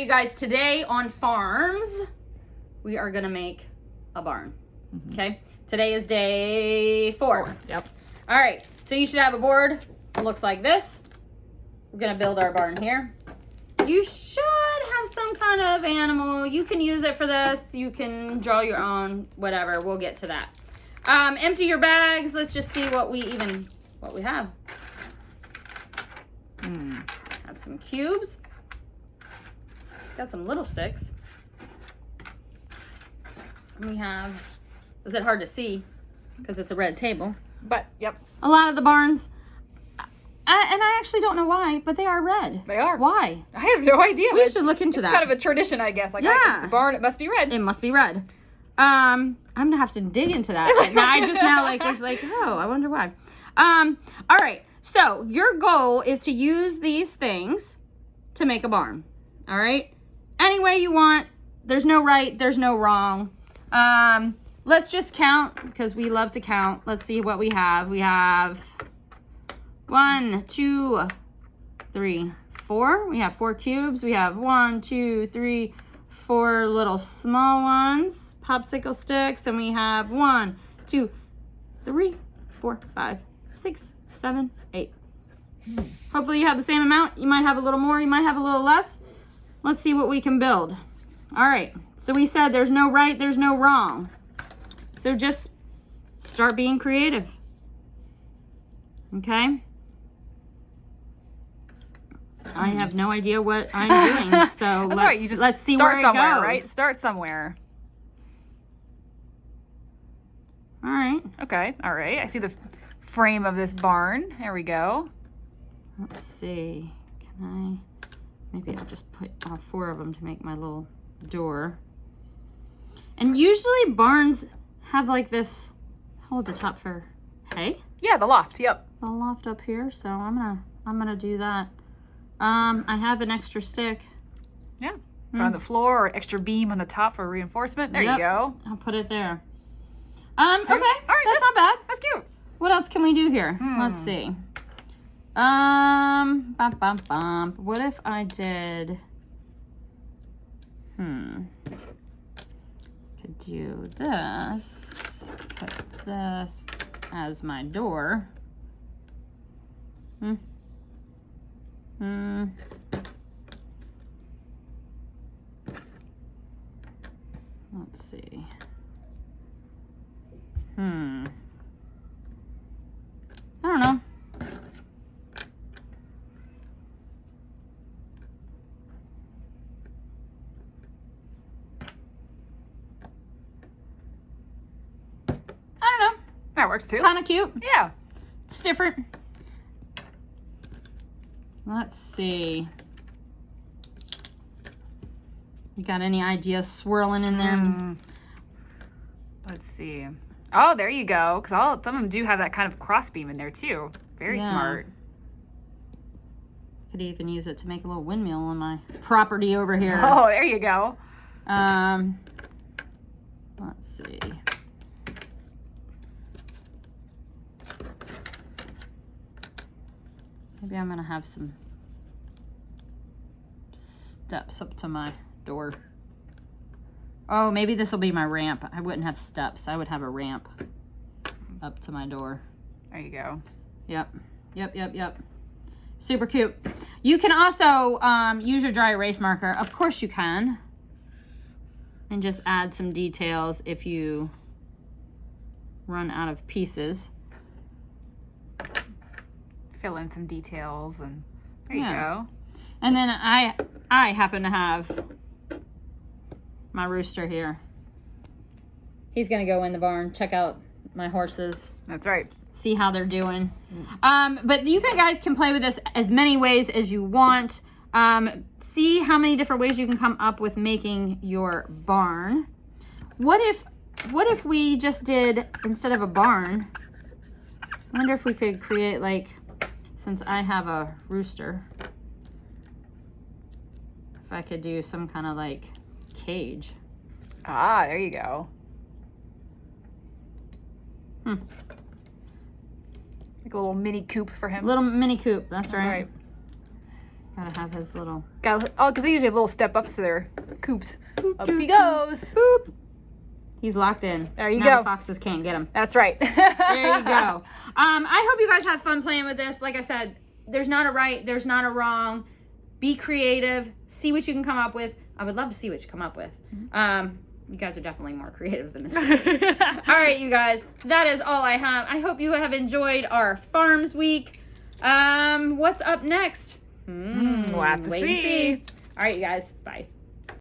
you guys, today on Farms, we are gonna make a barn, okay? Today is day 4. Yep. All right, so you should have a board that looks like this. We're gonna build our barn here. You should have some kind of animal. You can use it for this. You can draw your own, whatever. We'll get to that. Empty your bags. Let's just see what we have. Have some cubes. Got some little sticks. We have, is it hard to see? Because it's a red table. But, yep. A lot of the barns, and I actually don't know why, but they are red. They are. Why? I have no idea. We should look into that. It's kind of a tradition, I guess. Like, Yeah. it's the barn, it must be red. It must be red. I'm gonna have to dig into that. Now I just was like, oh, I wonder why. All right. So your goal is to use these things to make a barn. All right. Any way you want. There's no right. There's no wrong. Let's just count because we love to count. Let's see what we have. We have 1, 2, 3, 4. We have 4 cubes. We have 1, 2, 3, 4 little small ones, popsicle sticks, and we have 1, 2, 3, 4, 5, 6, 7, 8. Hopefully you have the same amount. You might have a little more. You might have a little less. Let's see what we can build. All right. So we said there's no right, there's no wrong. So just start being creative. Okay? I have no idea what I'm doing, so let's see where it goes. Right? Start somewhere. All right. Okay, all right. I see the frame of this barn. There we go. Let's see. Maybe I'll just put 4 of them to make my little door. And usually barns have like this hole at the top for hay. Yeah, the loft. Yep. The loft up here, so I'm gonna do that. I have an extra stick. Yeah. Put on the floor or extra beam on the top for reinforcement. There you go. I'll put it there. Okay. All right, That's not bad. That's cute. What else can we do here? Let's see. What if I did? Could do this. Put this as my door. Let's see. I don't know. That works too. Kind of cute. Yeah. It's different. Let's see. You got any ideas swirling in there? Let's see. Oh, there you go. Because some of them do have that kind of cross beam in there too. Very smart. Could even use it to make a little windmill on my property over here. Oh, there you go. Let's see. Maybe I'm gonna have some steps up to my door. Oh, maybe this will be my ramp. I wouldn't have steps. I would have a ramp up to my door. There you go. Yep. Super cute. You can also use your dry erase marker. Of course you can. And just add some details if you run out of pieces. Fill in some details and there you go. And then I happen to have my rooster here. He's gonna go in the barn, check out my horses. That's right. See how they're doing. But you guys can play with this as many ways as you want. See how many different ways you can come up with making your barn. What if we just did, instead of a barn, I wonder if we could create, like, since I have a rooster, if I could do some kind of like cage. Ah, there you go. Like a little mini coop for him. Little mini coop, that's right. Gotta have his little... Oh, because they usually have little step ups to their coops. Up he goes. Boop. He's locked in. There you now go. The foxes can't get him. That's right. There you go. I hope you guys had fun playing with this. Like I said, there's not a right, there's not a wrong. Be creative. See what you can come up with. I would love to see what you come up with. You guys are definitely more creative than Miss Chrissy. All right, you guys. That is all I have. I hope you have enjoyed our Farms Week. What's up next? We'll have to wait see. and see. All right, you guys. Bye.